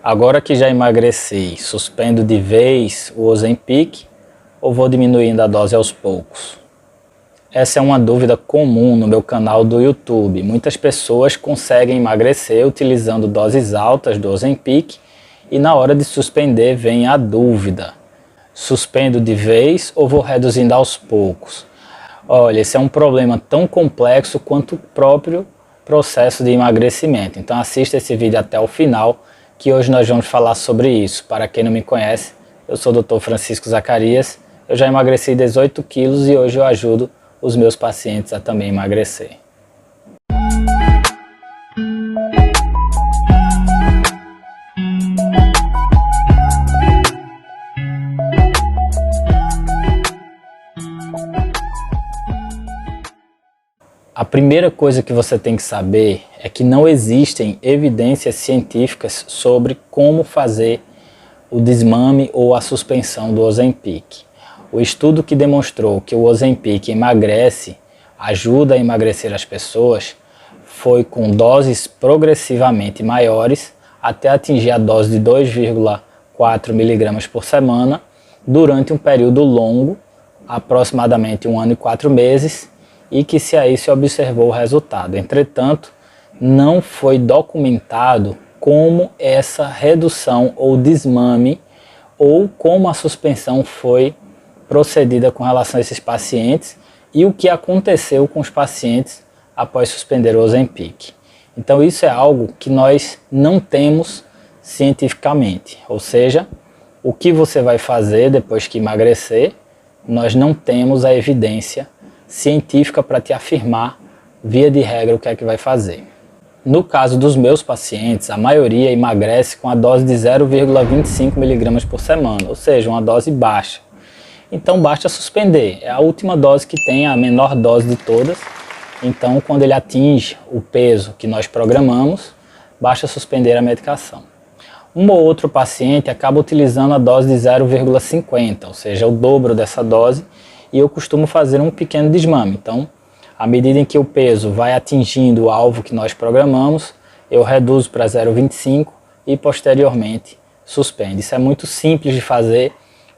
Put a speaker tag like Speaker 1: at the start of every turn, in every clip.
Speaker 1: Agora que já emagreci, suspendo de vez o Ozempic ou vou diminuindo a dose aos poucos? Essa é uma dúvida comum no meu canal do YouTube. Muitas pessoas conseguem emagrecer utilizando doses altas do Ozempic e na hora de suspender vem a dúvida: suspendo de vez ou vou reduzindo aos poucos? Olha, esse é um problema tão complexo quanto o próprio processo de emagrecimento. Então assista esse vídeo até o final, que hoje nós vamos falar sobre isso. Para quem não me conhece, eu sou o Dr. Francisco Zacarias, eu já emagreci 18 quilos e hoje eu ajudo os meus pacientes a também emagrecer. A primeira coisa que você tem que saber é que não existem evidências científicas sobre como fazer o desmame ou a suspensão do Ozempic. O estudo que demonstrou que o Ozempic ajuda a emagrecer as pessoas, foi com doses progressivamente maiores até atingir a dose de 2,4 mg por semana durante um período longo, aproximadamente 1 ano e 4 meses, e que aí se observou o resultado. Entretanto, não foi documentado como essa redução ou desmame ou como a suspensão foi procedida com relação a esses pacientes e o que aconteceu com os pacientes após suspender o Ozempic. Então isso é algo que nós não temos cientificamente, ou seja, o que você vai fazer depois que emagrecer, nós não temos a evidência científica para te afirmar, via de regra, o que é que vai fazer. No caso dos meus pacientes, a maioria emagrece com a dose de 0,25 mg por semana, ou seja, uma dose baixa. Então basta suspender, é a última dose que tem, a menor dose de todas. Então quando ele atinge o peso que nós programamos, basta suspender a medicação. Um ou outro paciente acaba utilizando a dose de 0,50, ou seja, o dobro dessa dose, e eu costumo fazer um pequeno desmame. Então, à medida em que o peso vai atingindo o alvo que nós programamos, eu reduzo para 0,25 e posteriormente suspendo. Isso é muito simples de fazer,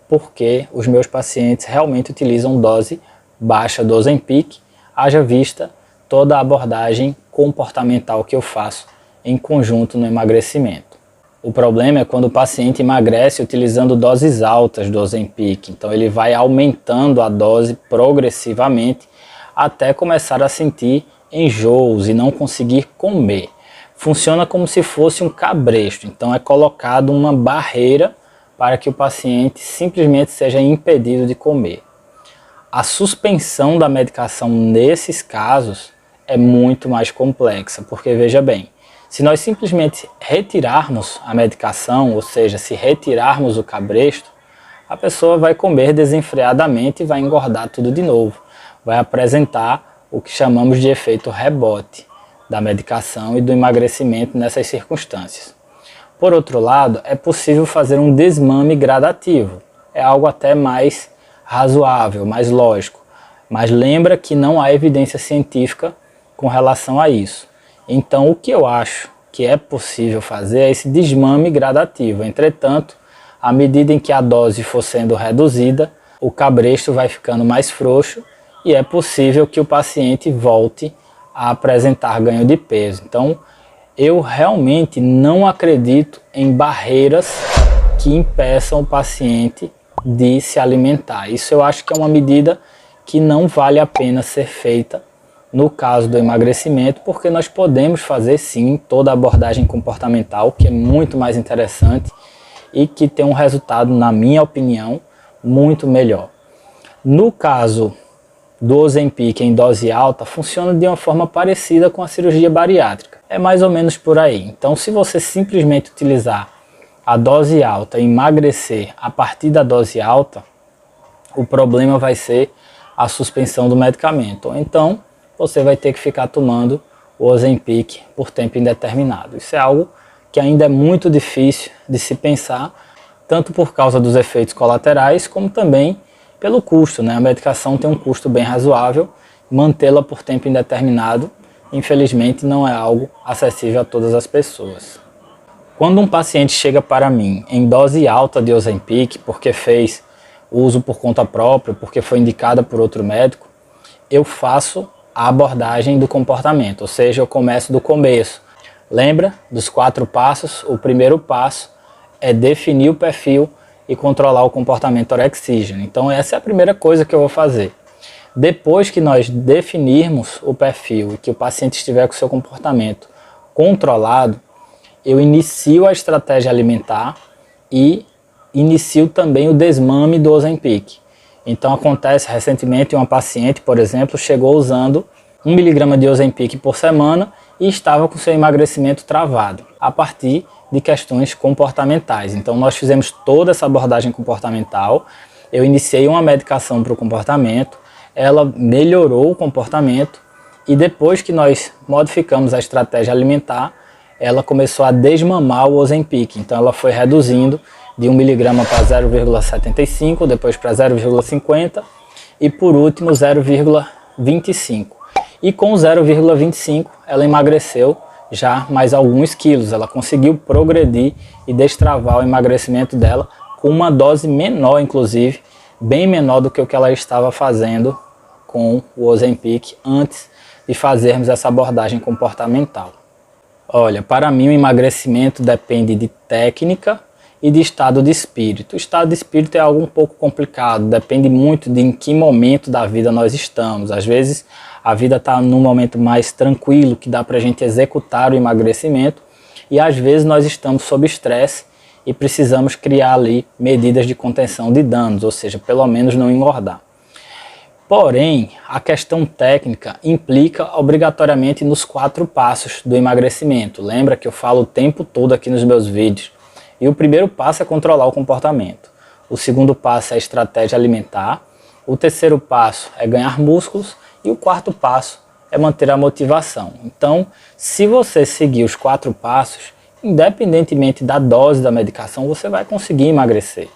Speaker 1: porque os meus pacientes realmente utilizam dose baixa do Ozempic, haja vista toda a abordagem comportamental que eu faço em conjunto no emagrecimento. O problema é quando o paciente emagrece utilizando doses altas do Ozempic, então ele vai aumentando a dose progressivamente até começar a sentir enjoos e não conseguir comer. Funciona como se fosse um cabresto, então é colocado uma barreira para que o paciente simplesmente seja impedido de comer. A suspensão da medicação nesses casos é muito mais complexa, porque veja bem, se nós simplesmente retirarmos a medicação, ou seja, se retirarmos o cabresto, a pessoa vai comer desenfreadamente e vai engordar tudo de novo. Vai apresentar o que chamamos de efeito rebote da medicação e do emagrecimento nessas circunstâncias. Por outro lado, é possível fazer um desmame gradativo. É algo até mais razoável, mais lógico. Mas lembra que não há evidência científica com relação a isso. Então o que eu acho que é possível fazer é esse desmame gradativo. Entretanto, à medida em que a dose for sendo reduzida, o cabresto vai ficando mais frouxo e é possível que o paciente volte a apresentar ganho de peso. Então, eu realmente não acredito em barreiras que impeçam o paciente de se alimentar. Isso eu acho que é uma medida que não vale a pena ser feita no caso do emagrecimento, porque nós podemos fazer sim toda a abordagem comportamental, que é muito mais interessante e que tem um resultado, na minha opinião, muito melhor. No caso do Ozempic em dose alta, funciona de uma forma parecida com a cirurgia bariátrica. É mais ou menos por aí. Então, se você simplesmente utilizar a dose alta e emagrecer a partir da dose alta, o problema vai ser a suspensão do medicamento. Ou então, você vai ter que ficar tomando o Ozempic por tempo indeterminado. Isso é algo que ainda é muito difícil de se pensar, tanto por causa dos efeitos colaterais, como também pelo custo, né? A medicação tem um custo bem razoável, mantê-la por tempo indeterminado, infelizmente, não é algo acessível a todas as pessoas. Quando um paciente chega para mim em dose alta de Ozempic, porque fez uso por conta própria, porque foi indicada por outro médico, eu faço a abordagem do comportamento, ou seja, eu começo do começo. Lembra dos 4 passos? O primeiro passo é definir o perfil e controlar o comportamento orexígeno. Então essa é a primeira coisa que eu vou fazer. Depois que nós definirmos o perfil e que o paciente estiver com o seu comportamento controlado, eu inicio a estratégia alimentar e inicio também o desmame do Ozempic. Então acontece recentemente uma paciente, por exemplo, chegou usando 1 mg de Ozempic por semana e estava com seu emagrecimento travado, a partir de questões comportamentais. Então nós fizemos toda essa abordagem comportamental, eu iniciei uma medicação para o comportamento, ela melhorou o comportamento e depois que nós modificamos a estratégia alimentar, ela começou a desmamar o Ozempic. Então ela foi reduzindo de 1 mg para 0,75, depois para 0,50 e por último 0,25. E com 0,25 ela emagreceu já mais alguns quilos. Ela conseguiu progredir e destravar o emagrecimento dela com uma dose menor, inclusive, bem menor do que o que ela estava fazendo com o Ozempic antes de fazermos essa abordagem comportamental. Olha, para mim o emagrecimento depende de técnica e de estado de espírito. O estado de espírito é algo um pouco complicado, depende muito de em que momento da vida nós estamos. Às vezes a vida está num momento mais tranquilo, que dá para a gente executar o emagrecimento, e às vezes nós estamos sob estresse e precisamos criar ali medidas de contenção de danos, ou seja, pelo menos não engordar. Porém, a questão técnica implica obrigatoriamente nos 4 passos do emagrecimento. Lembra que eu falo o tempo todo aqui nos meus vídeos. E o primeiro passo é controlar o comportamento. O segundo passo é a estratégia alimentar. O terceiro passo é ganhar músculos. E o quarto passo é manter a motivação. Então, se você seguir os 4 passos, independentemente da dose da medicação, você vai conseguir emagrecer.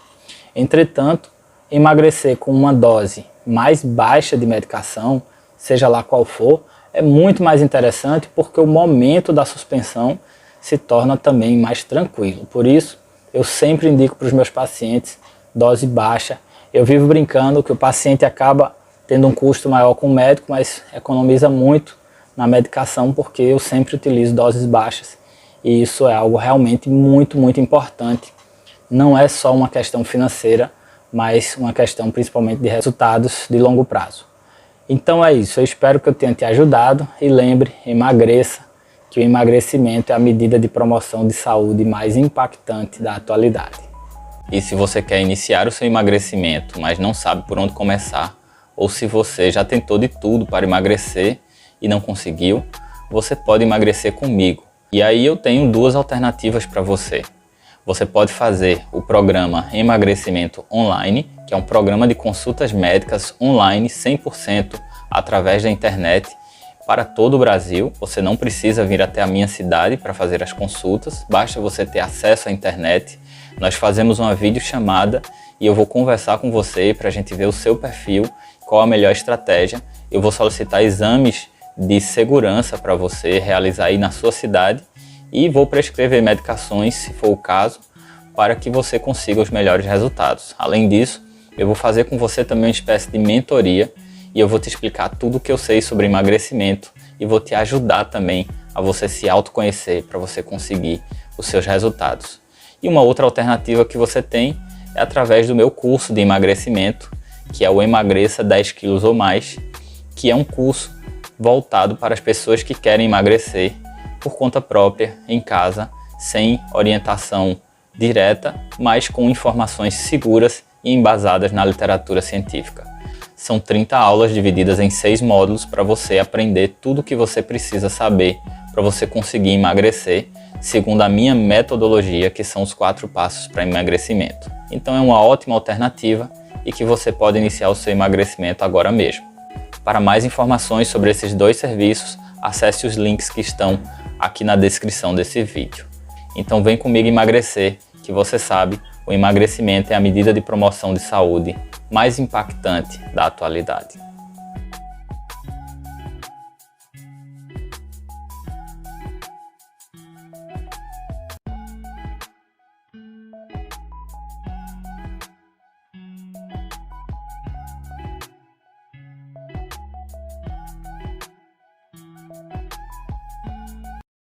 Speaker 1: Entretanto, emagrecer com uma dose mais baixa de medicação, seja lá qual for, é muito mais interessante porque o momento da suspensão se torna também mais tranquilo. Por isso, eu sempre indico para os meus pacientes dose baixa. Eu vivo brincando que o paciente acaba tendo um custo maior com o médico, mas economiza muito na medicação porque eu sempre utilizo doses baixas. E isso é algo realmente muito, muito importante. Não é só uma questão financeira, mas uma questão principalmente de resultados de longo prazo. Então é isso, eu espero que eu tenha te ajudado e lembre, emagreça, que o emagrecimento é a medida de promoção de saúde mais impactante da atualidade.
Speaker 2: E se você quer iniciar o seu emagrecimento, mas não sabe por onde começar, ou se você já tentou de tudo para emagrecer e não conseguiu, você pode emagrecer comigo. E aí eu tenho 2 alternativas para você. Você pode fazer o programa Emagrecimento Online, que é um programa de consultas médicas online 100% através da internet para todo o Brasil. Você não precisa vir até a minha cidade para fazer as consultas, basta você ter acesso à internet. Nós fazemos uma videochamada e eu vou conversar com você para a gente ver o seu perfil, qual a melhor estratégia. Eu vou solicitar exames de segurança para você realizar aí na sua cidade e vou prescrever medicações, se for o caso, para que você consiga os melhores resultados. Além disso, eu vou fazer com você também uma espécie de mentoria e eu vou te explicar tudo o que eu sei sobre emagrecimento e vou te ajudar também a você se autoconhecer para você conseguir os seus resultados. E uma outra alternativa que você tem é através do meu curso de emagrecimento, que é o Emagreça 10 quilos ou mais, que é um curso voltado para as pessoas que querem emagrecer por conta própria, em casa, sem orientação direta, mas com informações seguras e embasadas na literatura científica. São 30 aulas divididas em 6 módulos para você aprender tudo o que você precisa saber para você conseguir emagrecer, segundo a minha metodologia, que são os 4 passos para emagrecimento. Então é uma ótima alternativa e que você pode iniciar o seu emagrecimento agora mesmo. Para mais informações sobre esses 2 serviços, acesse os links que estão aqui na descrição desse vídeo. Então vem comigo emagrecer, que você sabe, o emagrecimento é a medida de promoção de saúde mais impactante da atualidade.